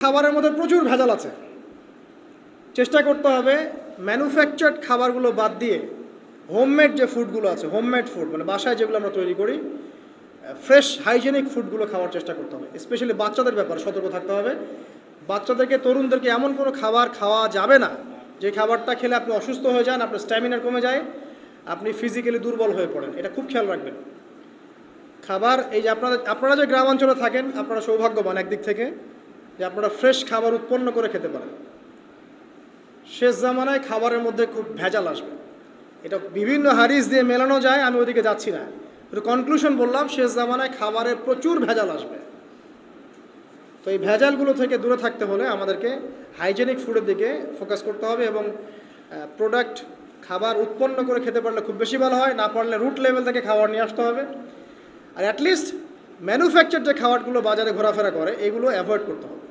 খাবারের মধ্যে প্রচুর ভেজাল আছে। চেষ্টা করতে হবে ম্যানুফ্যাকচার্ড খাবারগুলো বাদ দিয়ে হোমমেড যে ফুডগুলো আছে, হোমমেড ফুড মানে বাসায় যেগুলো আমরা তৈরি করি, ফ্রেশ হাইজেনিক ফুডগুলো খাওয়ার চেষ্টা করতে হবে। স্পেশালি বাচ্চাদের ব্যাপারে সতর্ক থাকতে হবে। বাচ্চাদেরকে, তরুণদেরকে এমন কোনো খাবার খাওয়া যাবে না যে খাবারটা খেলে আপনি অসুস্থ হয়ে যান, আপনার স্ট্যামিনা কমে যায়, আপনি ফিজিক্যালি দুর্বল হয়ে পড়েন। এটা খুব খেয়াল রাখবেন। খাবার এই যে আপনারা যে গ্রামাঞ্চলে থাকেন, আপনারা সৌভাগ্যবান একদিক থেকে যে আপনারা ফ্রেশ খাবার উৎপন্ন করে খেতে পারেন। শেষ জামানায় খাবারের মধ্যে খুব ভেজাল আসবে, এটা বিভিন্ন হাদিস দিয়ে মেলানো যায়, আমি ওদিকে যাচ্ছি না। একটু কনক্লুশন বললাম, শেষ জামানায় খাবারের প্রচুর ভেজাল আসবে। তো এই ভেজালগুলো থেকে দূরে থাকতে হলে আমাদেরকে হাইজেনিক ফুডের দিকে ফোকাস করতে হবে এবং প্রোডাক্ট খাবার উৎপন্ন করে খেতে পারলে খুব বেশি ভালো হয়, না পারলে রুট লেভেল থেকে খাবার নিয়ে আসতে হবে। আর অ্যাটলিস্ট ম্যানুফ্যাকচার যে খাবারগুলো বাজারে ঘোরাফেরা করে এগুলো অ্যাভয়েড করতে হবে।